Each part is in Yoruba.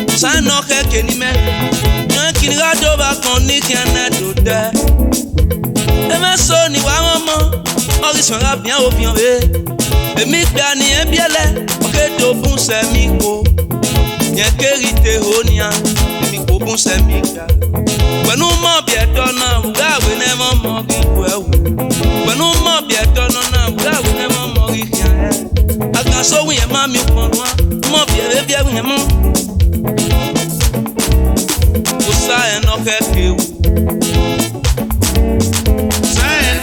Osaren Nokhere ni me yan kini ga do ba kan ni ki ana do da e ma so ni wa mo orísun ra bien o bien we èmi gba ni e biele o ke do bun se mi ko yen kerite honia mi ko bun se mi gba pẹ̀lú mo bi e do na uga we ne mo mo ki we wu pẹ̀lú mo bi e do na uga we ne mo mo ki yan AGHASOMWAN mami ponwa mo bia mo Osaren Nokhere Osaren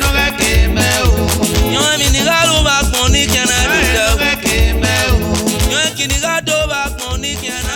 Nokhere Yo Amin galo ba kon ni Canada Yo kini gado ba kon ni Canada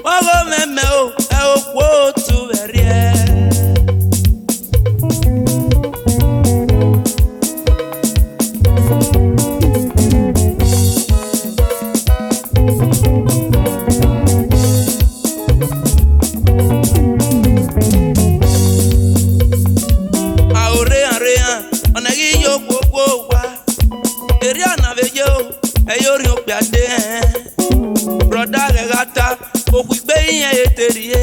Wago meme yẹn ètèrìé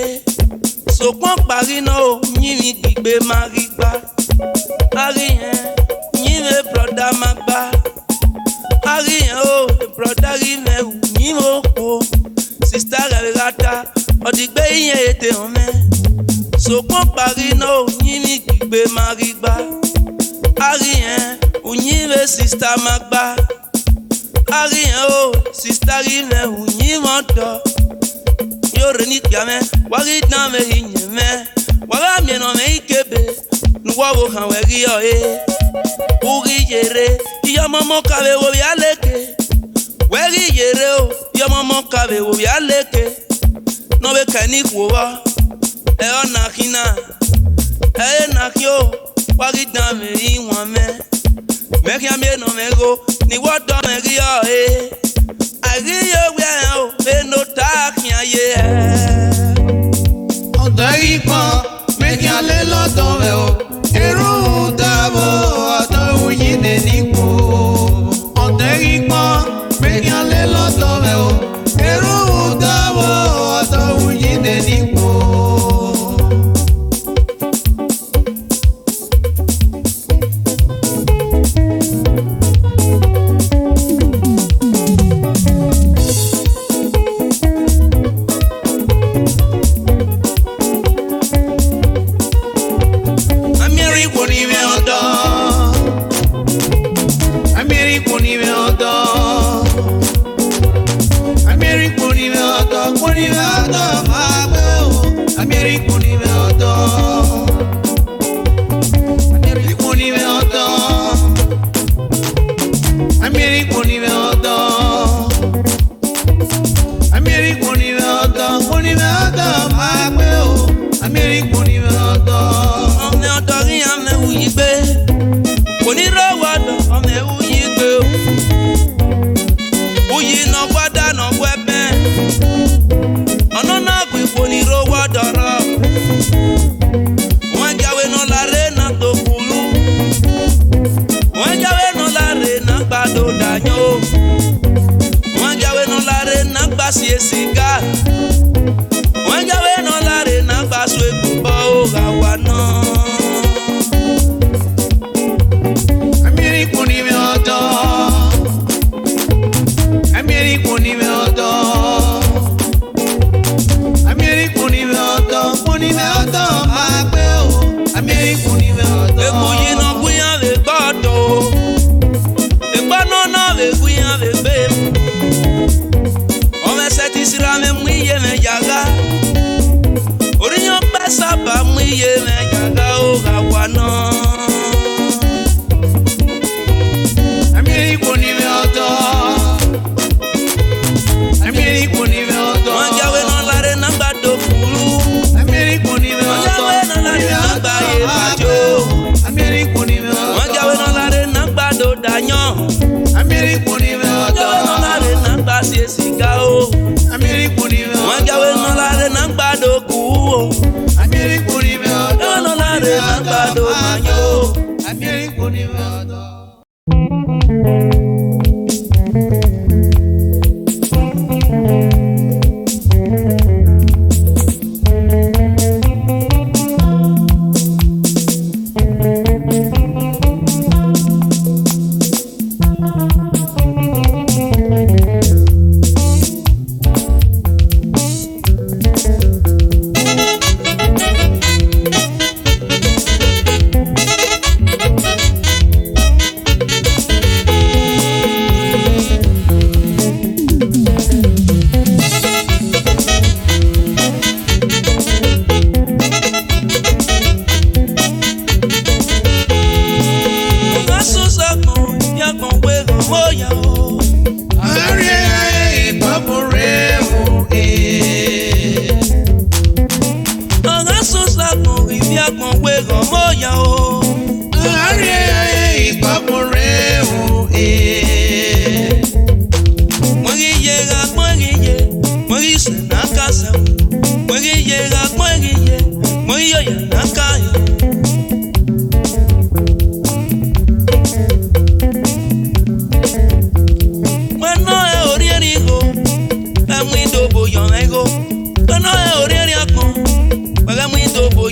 sòpọ́n parí náà ó yìnbí gbígbé máa rí gbá àrí yẹn yìnbí broda máa gbá àrí yẹn ó broda rí mẹ́wù yìnbí òpó sista rẹ̀ rata ọ̀dìgbé yẹn ètè hàn mẹ́ sòpọ́n parí náà ó yìnbí gbígbé máa rí gbá àrí yẹn ó yìnbí sista máa gbá àrí yẹn ó sista rí mẹ́wù yìnbí ọ̀dọ́. Yore ni piame, wari dame hinyeme, wara mieno me ikebe, nuwabo kanwegi yo Uri yere, iya momo kabe wo bialeke, weri yere o, iya momo kabe wo bialeke, no be kani kuwa, nakina, nakyo, wari dame hinyeme, mekia mieno mego, ni wado megi yo Agiyo weo beno takia ye. Odaipa mekiale lodo weo. Eru dabo ata uyine nipo. Odaipa mekiale lodo weo. Eru dabo ata uyine nipo.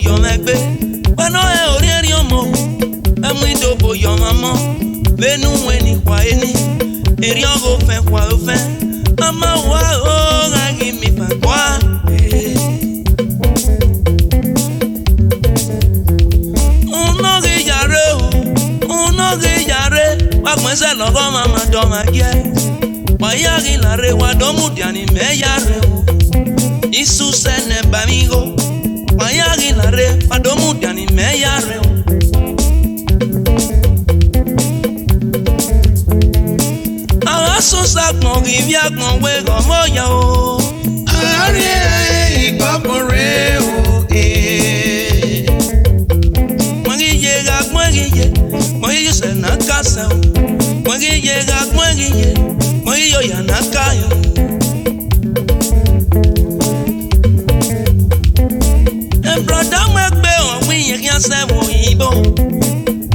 yo megbe. Wano e ori omo. Emu idobo yo mama. Benu weni kwa eni. Eri ogo fen kwa ofen. Ama wa o gagi mi pa kwa. Unoge yare. Wakwense logo mama do magie. Wayagi lare wadomudiani me yare. Isu sene bamigo. Wayagi lare wadomudiani me yare. Aso sakmo givia kon we go moya o. Are ikopore o e. Mwangi se na kasa o. Mwangi yo ya na kayo. En brother mwekbe o wi ye kan se wo ibo.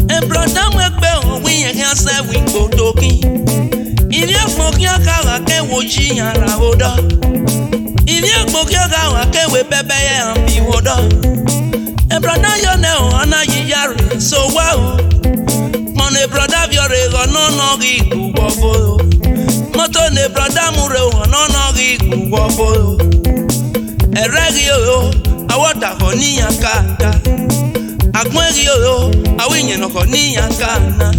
En brother mwekbe o wi ye kan se wi gbodokin. Ibi akpoki akawa ke wo ji ara odo. Ibi akpoki akawa ke we bebe ye ambi odo. E brother yo ne o ana yiyare so wa o. Mon e brother biore go no gi GBOVBO. Moto ne brother mure o no gi GBOVBO. E regi yo awota ko ni yakata. Agbon gi yo awinye no ko ni yakana.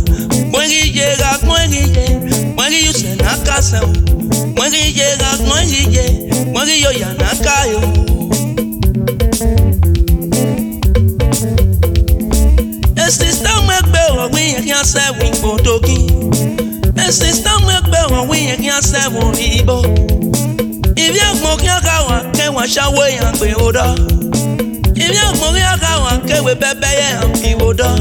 Mwengi yega mwengi yuse na kasa. Mwengi yega mwengi yo ya na kayo. E sister mwekbe o wi ye kan se wi gbodokin. E sister mwekbe o wi ye kan se wo ibo. Ibi agbon ki akawa ke wa shawo yan pe odo. Ibi agbon ki akawa ke we bebe ye an bi odo.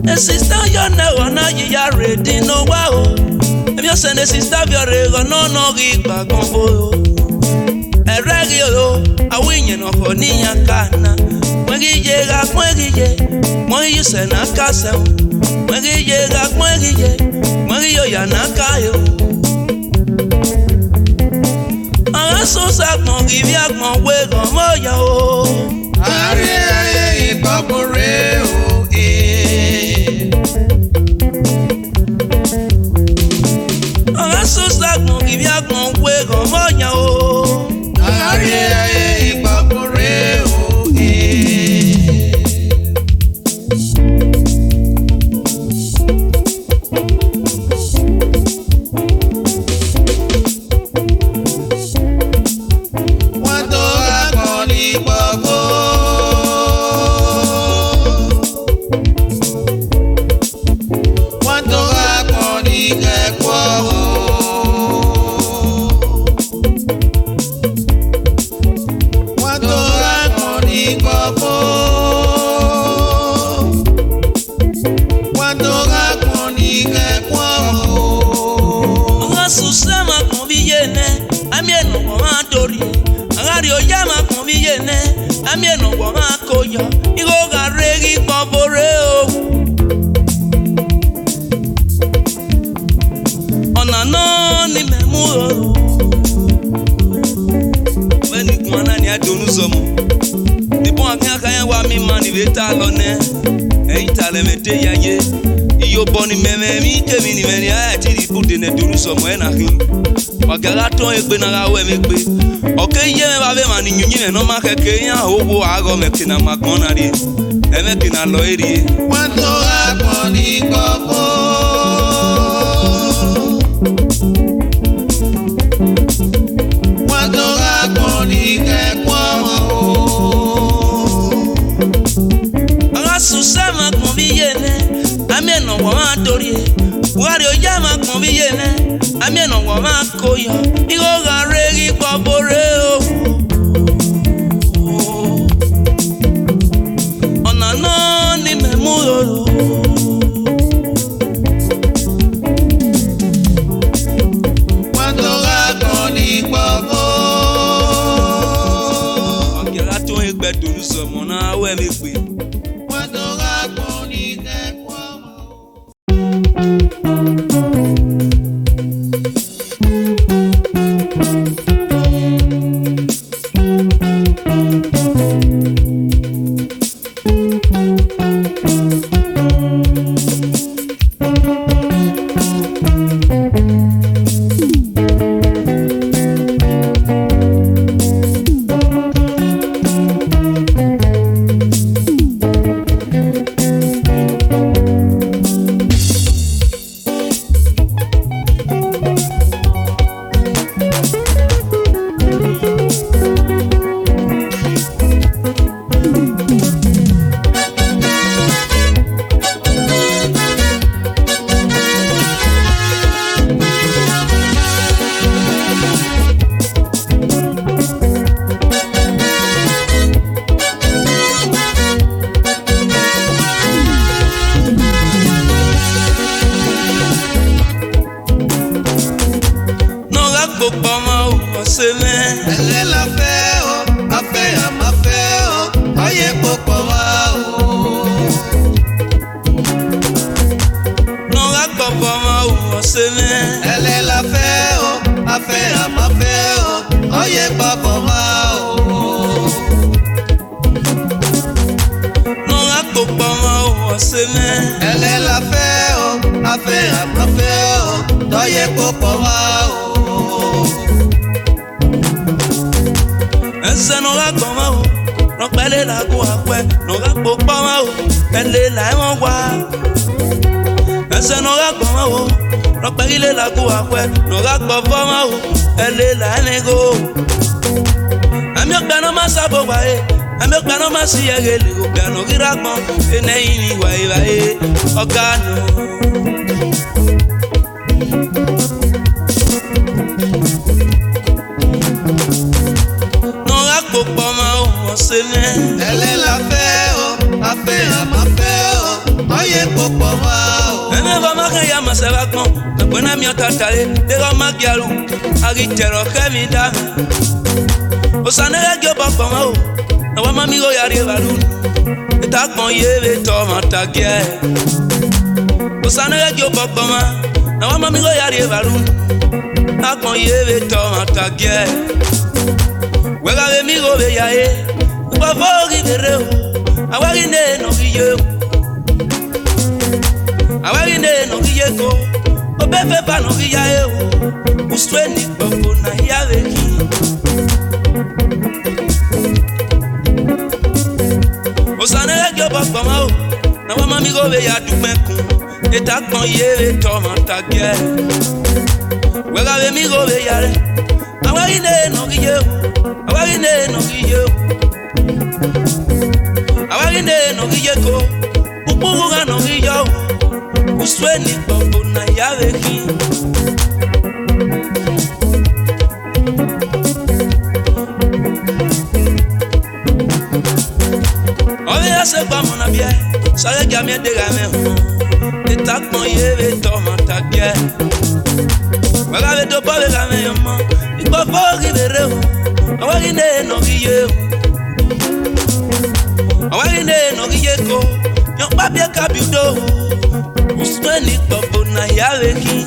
E sister yo ne na ya ready no wa o. If you send a sister biore go no gi GBOVBO. E regi yo awinye no ko ni yakana. Mwengi yega mwengi yuse na kasa. Mwengi yega mwengi yo ya na kayo. Agaso sakmo givia kon we go moya o. Are ikopore o e. Agaso sakmo givia kon we go moya o. Are ikopore o e. Amien no ma koyo igo garegi gbobore o. Ona no ni memu o. Beni kwana ni adonu zomo. Ni bon akan kan wa mi mani be ta lo ne. E itale mete yaye. Iyo boni meme mi ke mi ni meni a ti di bude ne donu zomo e na hin. Wagara ton egbe na ga we megbe. Okay, yeah, baby, man, you know, my Kenya, who I go making a maconari, and making a lawyer. What do I want to go? What do I want to go? I got Susama Conviene, I mean, no one to you. What do you yama conviene? I mean, no one koya. You go garegi GBOVBO. Osaren. Elle est la fait, oh, a fait à ma fait, oh, oye pokora, oh. Nora Kopoma, Osaren. Elle est la fait, oh, a fait à ma fait, oh, oye pokora, oh. Nora Kopoma, Osaren. Elle est la fait, oh, a fait à ma fait, oh, oye pokora, oh. Ese no ga koma o, no pele la go akwe, no ga pokoma o, ele la e won wa. Ese no ga koma o, no pele la go akwe, no ga pokoma o, ele la e nego. Ami okpa no ma sabo wa e, ami okpa no ma si ege le go ga no gira gbon, ene yin wa e oga no. Elle est la fait, oh, a fait à ma fait, oh, oye pokoma, oh. Eme va makaya masabakmo, nakuna miotatae, dego magialu, agitero kemida. Osanere gyo bakoma o, na wa mamigo yari valu. Itakon yeve tomata gie. Osanere gyo bakoma, na wa mamigo yari valu. Itakon yeve tomata gie. Wega ve migo ve yae. Bavori vereu, awarine no giye. Awarine no giye ko, obefe pa no giye o. Usweni boko na yaveki. Osane gyo boko ma o, na wa mami go ve ya dumeku. Eta kon yeve tomata gie. Wega ve mi go ve yare. Awarine no giye o, awarine no giye o. Awagine no giyeko, upuga no giyo, usweni boko na yaveki. Oye ase kwa mona bie, sare gamie de game ho, etakon yeve tomata gie. Wagave do pa game yomo, ikpofo gibere ho, awagine no giyo. Awarine no giyeko, yo babie kabido. Usweni boko na yaveki.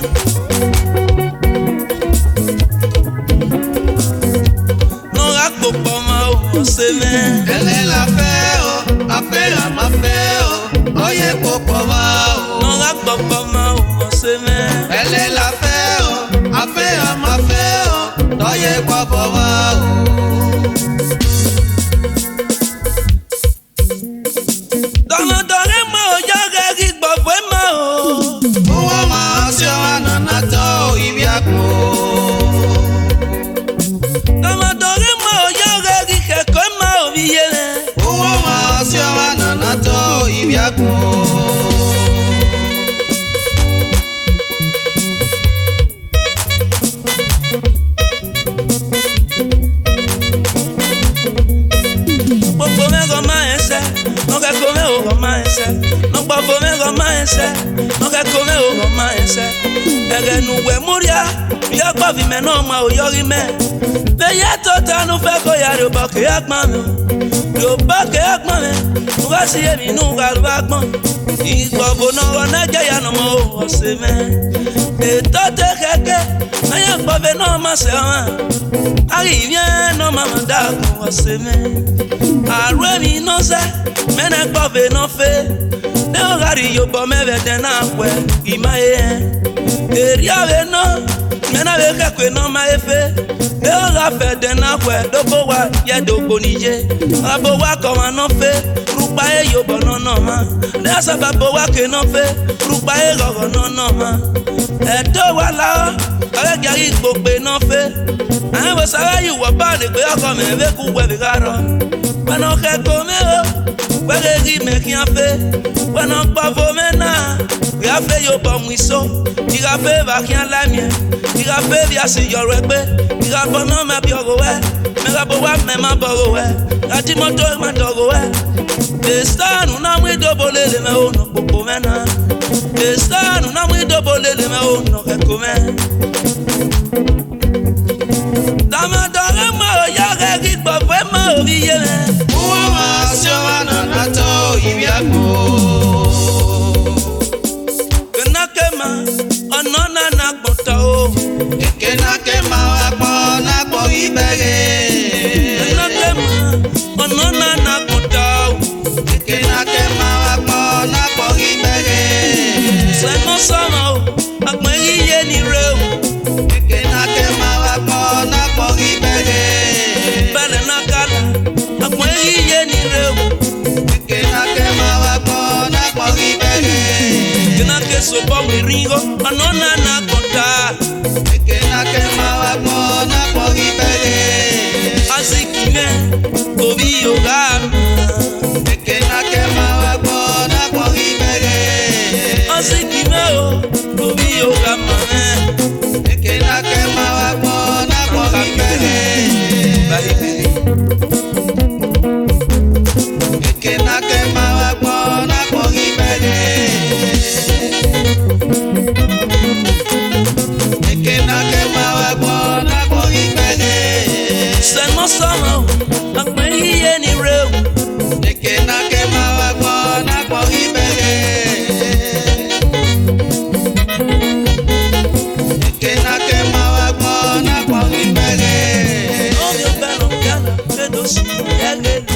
No rakpo poma o Osaren. Elle est la fait, oh, a fait à ma fait, oh, oye pokoma, oh. No rakpo poma o Osaren. Elle est la fait, oh, a fait à ma fait, oh, oye pokoma, oh. Me no ma o yori me be ya to tanu fe ko ya ro ba ke agbon mi ro ba ke agbon mi mo ga si emi nu ga ro agbon igbobo no na je ya no mo o se me e to te keke na ya gbo be no ma se han ari bien no ma da ko o se me aro mi no se me na gbo be no fe de o ga ri yo bo me be de na kwe imaye eri ave no mena be kakwe no ma efe e o la fe de na kwe do bo wa ye do bonije abo wa ko ma no fe rupa e yo bo no no ma de asa ba bo wa ke no fe rupa e go no no ma e do wa la ale gari gbogbe no fe an bo sara yi wo ba ni pe oko me be ku we bi garo pano ke ko me o we ge ri me ki an fe pano pa fo me na we a fe yo bo mu so ira fe ba ki an la mie ira fe bi asi yo re pe ira bo no ma bi ogo we me ga bo wa me ma bo ogo we ati moto ma dogo we estanu na mu do bolele me o no popo me na estanu na mu do bolele me o no ke ko me Tamadore mo yaga AGBOVBO mo biye me. Uwa siwana nato ibiako. EKENAKEMA onona na kota o. EKENAKEMA wakpo nakpo ibege. EKENAKEMA onona na kota o. EKENAKEMA wakpo nakpo ibege. Semo sama o, akmegi ye ni re o. EKENAKEMA wakpo nakpo ibege. Bele nakala, akmegi ye ni re o. EKENAKEMA wakpo nakpo ibege. EKENAKE sobo miringo, onona na kota. EKENAKEMA wakpo nakpo ibege. Azikime, obi ogama. EKENAKEMA wakpo nakpo ibege. Azikime o, obi ogama. EKENAKEMA wakpo nakpo ibege. EKENAKEMA wakpo nakpo ibege. EKENAKEMA wakpo nakpo ibege. Semo sama o, akmegi ye ni re o. EKENAKEMA wakpo nakpo ibege. EKENAKEMA wakpo nakpo ibege. Obio belo gala, Edo State, yagelu.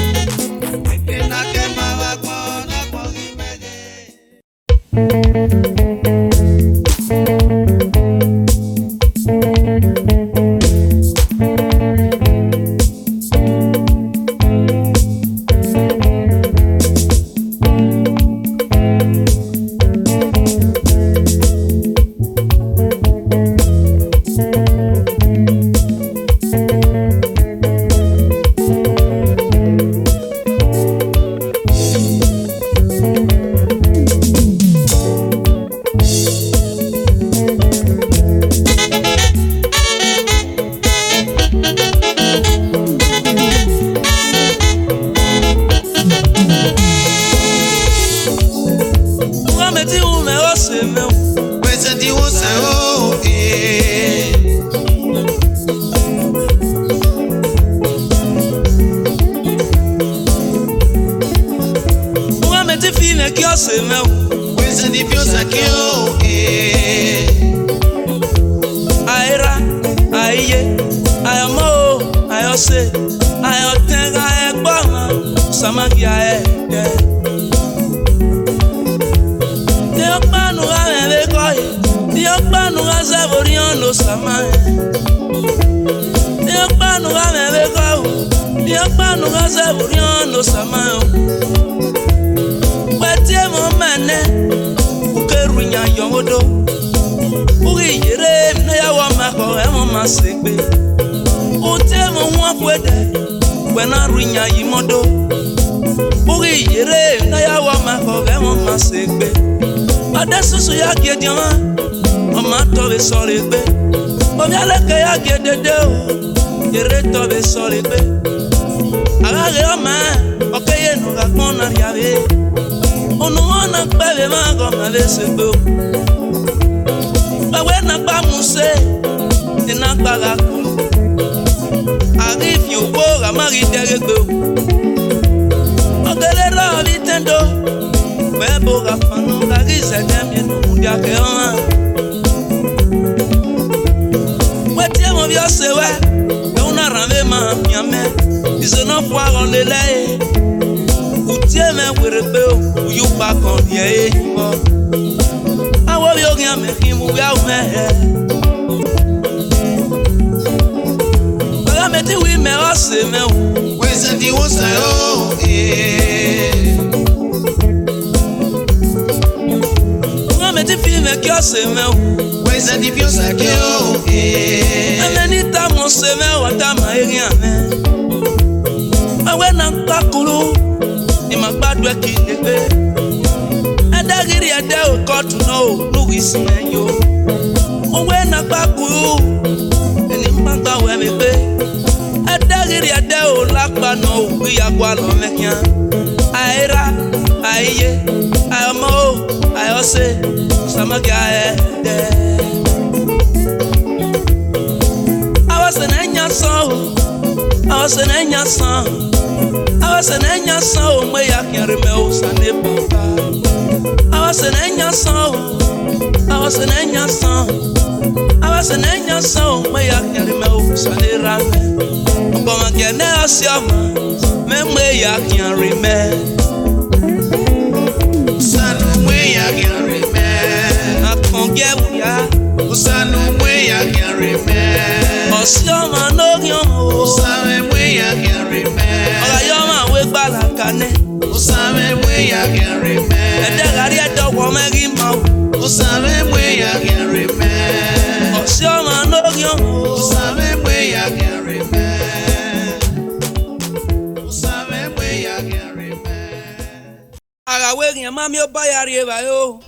EKENAKEMA wakpo nakpo ibege. Uameti ume oseme o. Wezedi wose o eh. Uameti fime ki oseme o. Wezedi FIOSAKI o eh. Aira, aiye, ayamo o, ayose, ayotenga egbama, samagi ae. Diokpanu amebe koye, diokpanu azaborion Nosamae. Diokpanu amebe koye, diokpanu azaborion Nosamae. Wetie mo mene, ukerunya yomodo. Ugi yere na ya wa mako emo masegbe. Ute mo nwa kwede, wena runya yimodo. Ugi yere na ya wa mako emo masegbe. Ade susu ya gediama, mama tobe solegbe. Omi aleke ya gedede o, yere tobe solegbe. Agage oma, okeye no ga kona riave. Onu ona kpebe ma go ma vesegbe o. Bawe na pa muse, ina pa ga kulu. Arif yo bo ga mari deregbe o. Ogele ro vitendo, webo ga panu ga gize demye no mundia ke ona. Wetie mo bia sewe, e una rave ma miame. Izo no fwa gon lele. Utie me werebe o, uyu pa kon ye e bo. Awo bi ogun ame kimu ya ume. Oga meti wi me ose me o. Wezedi wose o eh. Oga meti fi me ki ose me o. Wezedi FIOSAKI o eh. Ameni ta mo se me o ta ma eri ame. Awe na kakulu, ni magbadu e ki legbe. Adagiri ade o kotu no, no isi me yo. Owe na kakulu, ni mbagba we me pe. Adagiri ade o lakpa no, wi agwa lo mekia. Aira, aiye, ayamo, ayose, samaga e de. Awase na nya song. I was an enya song. I was an enya song where I can remember Sunday Papa. I was an enya song. I was an enya song. I was an enya song where I can remember Sunday Ramen. I'm gonna get now some men where I can remember. Sanu way I can remember. I can't get ya. Sanu way I can remember. Osama no yomo. Sanu way I can remember. Ola yoma we balakane. Sanu way I can remember. Ede gari edo womegi mau. Sanu way I can remember. Osama no yomo. Sanu way I can remember. Sanu way I can remember. Aga we yan mami o ba yari e ba yo.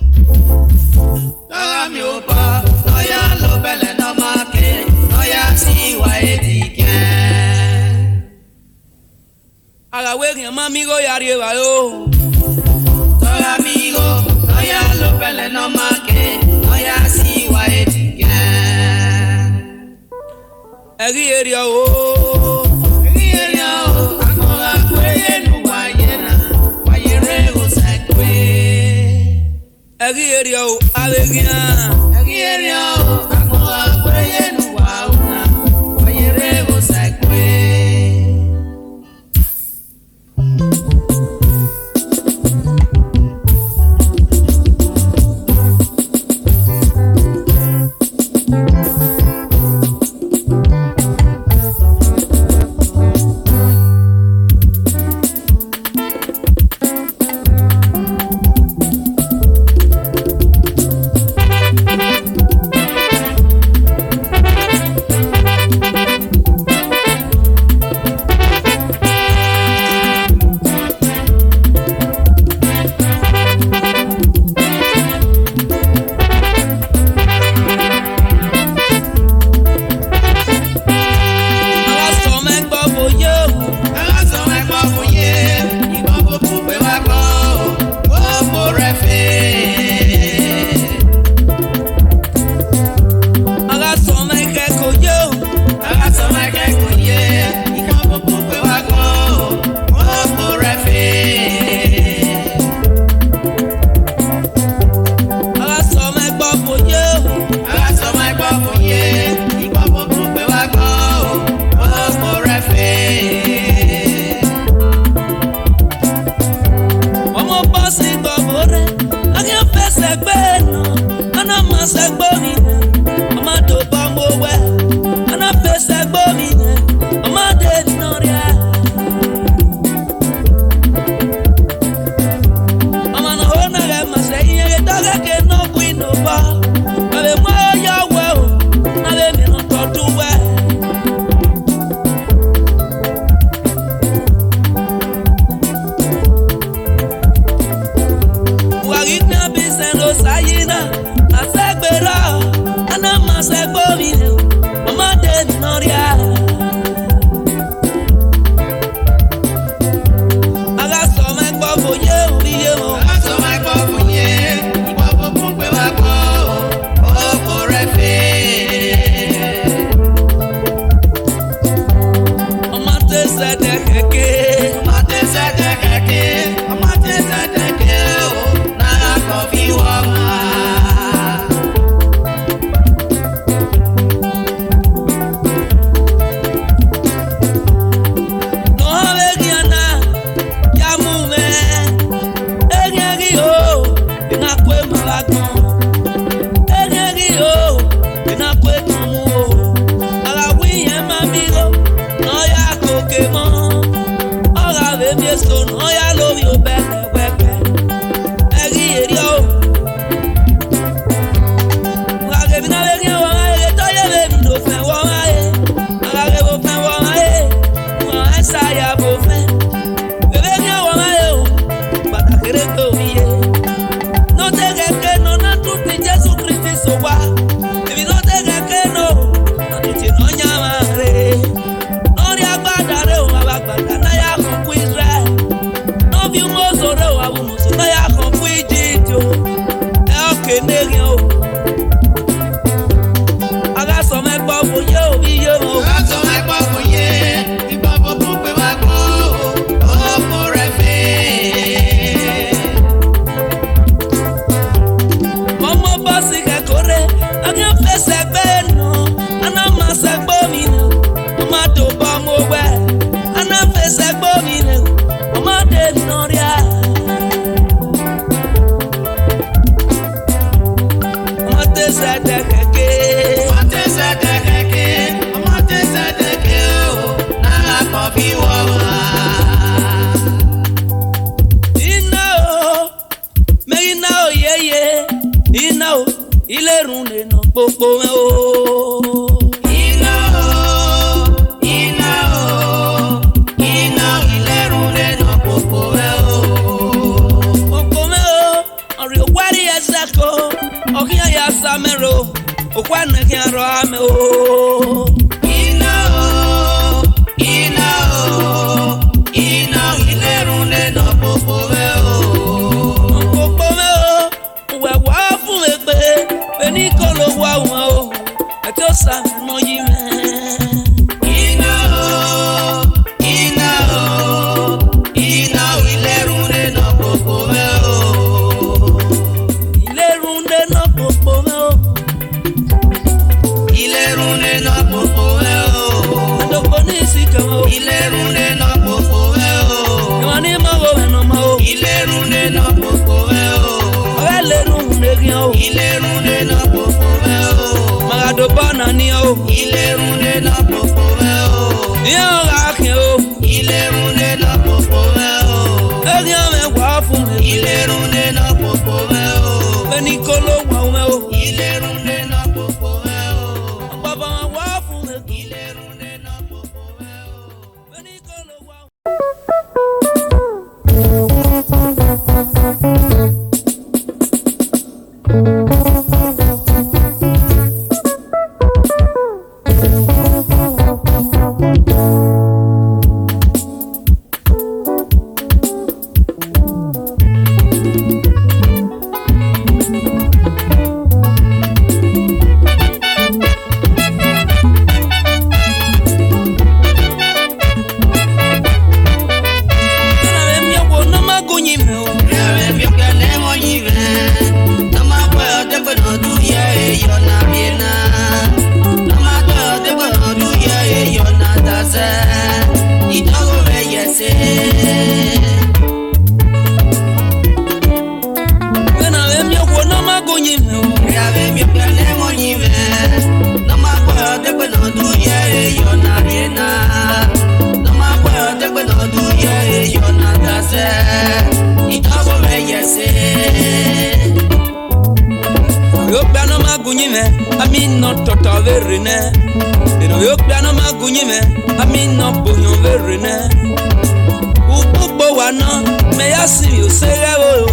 Aga mi o ba. Oya lo bele no make. Oya si wa ediken. Aga we yan mami go yari e ba yo. Oya amigo. Oya lo bele no make. Oya si wa ediken. Egi eri o. Egi eri o. Akola kweye nu wa yena. Wa yere o sekwe. Egi eri o. Alegia. Egi eri o. Akola kweye nu wa una. Wa yere o sekwe. popo me o. Okia ya samero, okwana kiaro ame o. Ina ilerunde no popo me o. Popo me o, we wafu egbe, beni kolo wa o. Ato samo yime. Ina ilerunde no popo me o. Ilerunde no popo eo. Yoni mago no mao. Ilerunde no popo eo. Ilerunde gyo. Ilerunde no popo eo. Magado banani o. Ilerunde no popo eo. Yo gakyo. Ilerunde no popo eo. Egyo me wafu me. Ilerunde no popo eo. Beni kolo wa me o. Ilerunde no popo eo. Baba wafu me. Ilerunde no popo eo. Beni kolo wa. Amin no tota verine. Eno yokya no magunyime. Amin no bonyo verine. Upo wana me yasi yo segebo.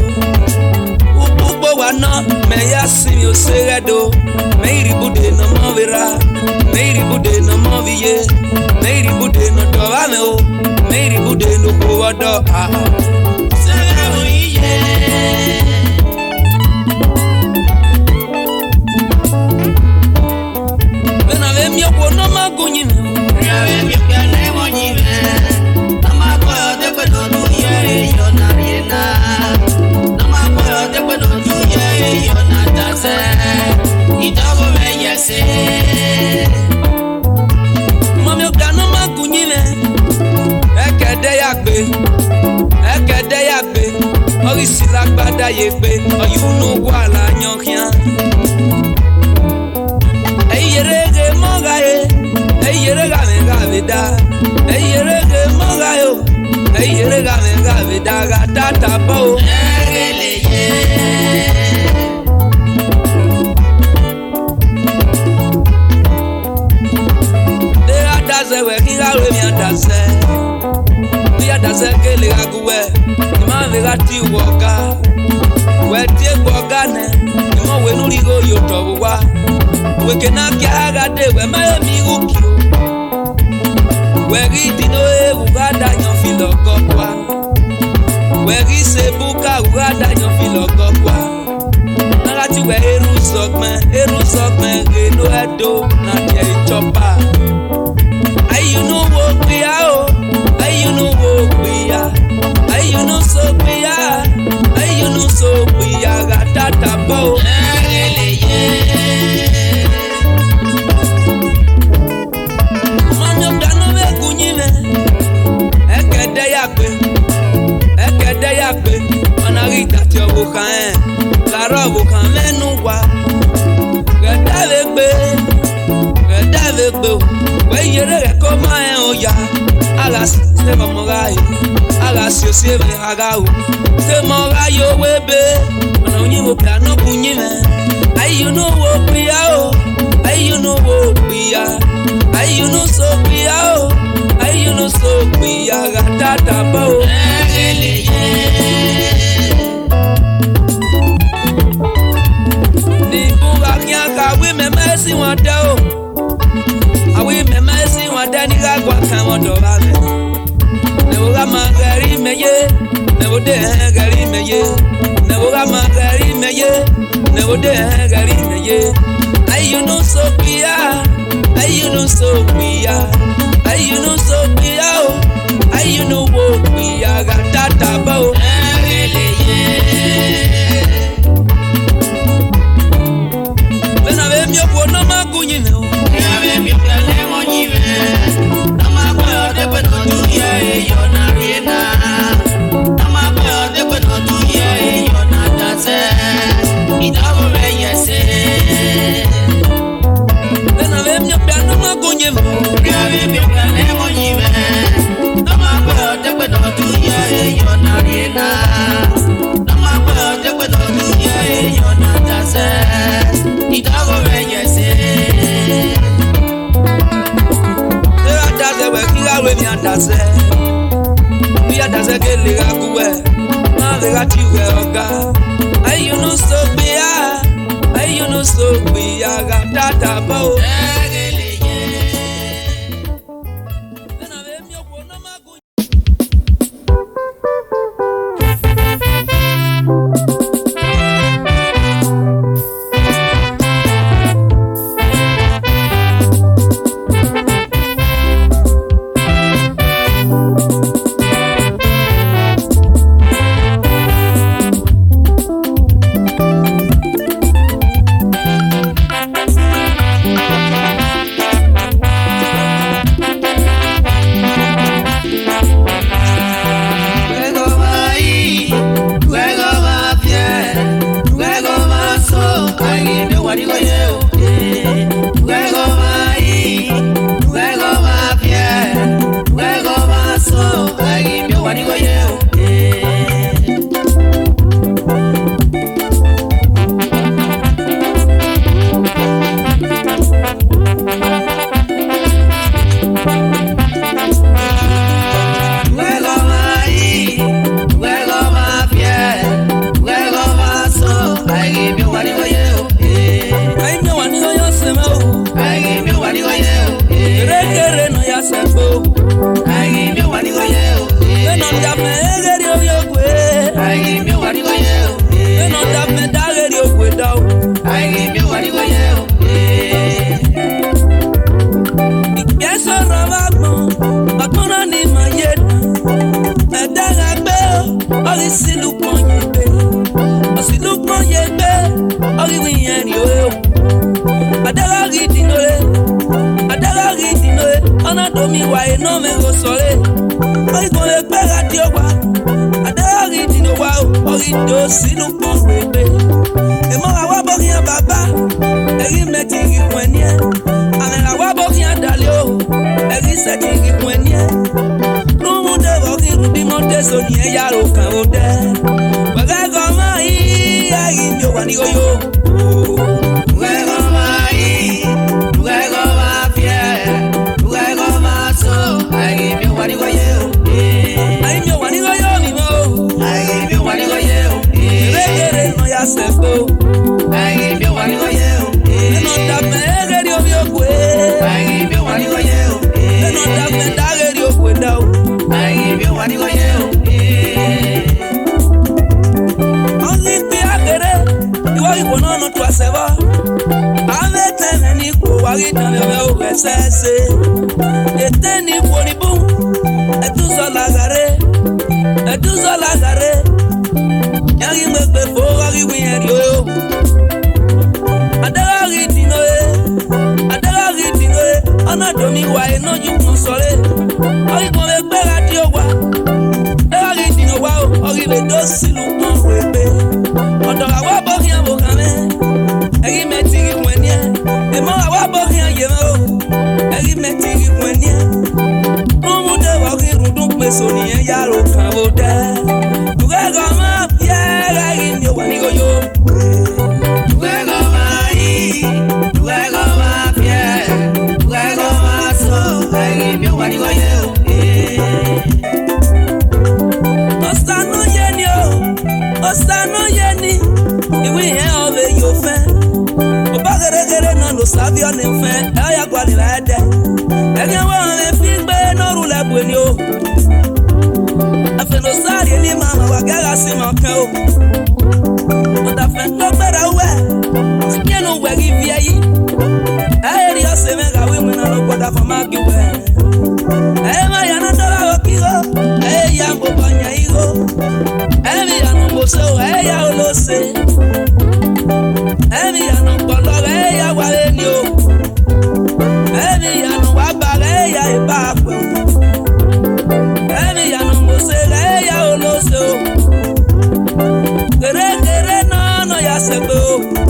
Upo wana me yasi yo segedo. Me iribude no movira. Me iribude no moviye. Me iribude no tovame o. Me iribude no kuwado. Segebo iye. Mi no magunyi me. Yawe mi kane monyi me. Namako de kweno duye yona riena. Namako de kweno duye yona tase. Idowu me yese. Mami no magunyi me. Ekede yagbe. Orisi lagbada yegbe. Oyunu gwala nyokian. Eyerege mogaye, eyerega megavida, eyerege mogayo, eyerega megavida gatata po. Egeleye. Dera daze we kingawe mi daze, mi daze kele gaguwe, ima vega ti woga, we ti woga ne, ima we nurigo yotowa. We cannot get de we Miami Ukio. We read no Uganda yon filokokwa. We read Sebuka Uganda yon filokokwa. Nagati we erusokmen Edo Edo na tie chopa. Ay you know what we are. Ay you know what we are. Ay you know so we are. Ay you know so we are. Gatata po. Ekede yagbe, onarita ti obuka laro obuka menu wa. Gedavegbe, we yere ko ma oya. Ala se momogai, ala si osiebe agau. Se mogai owebe, ona onyi wo plano kunyime. you know what we are, you know what we are, you know so we are, you know so we are, tata bao. Ni bunga kiaka we me mercy one day, we me mercy one day ni gagwa kamo dobale. Ne woga magari meye, ne wode gari meye, ne woga magari meye, ne wode gari meye. You know so we are, you know so we are, you know so we are, you know what we are, got that about. When I am your one of my good, you know, I am your lemon, you I'm a boy, they went on to you're not real. I'm a boy, they went on to you're not that. It's over, yes. Soni yaro savio ne fe aya gwali la de ege wa me fi gbe no ru le bu ni o afe no sari ni mama wa gaga si mo kan o o ta fe to gbera we si no we gi vi ayi aye ri o se me ga we mu na no goda for ma gi we e ma ya na do la o ki o e ya mo bo nya i o e mi ya no mo so e ya o lo se e mi ya no po lo e ya wa le ni o e mi ya no wa ba e ya e ba pe e mi ya no mo se e ya o lo se o kere no ya se pe o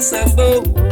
Sembo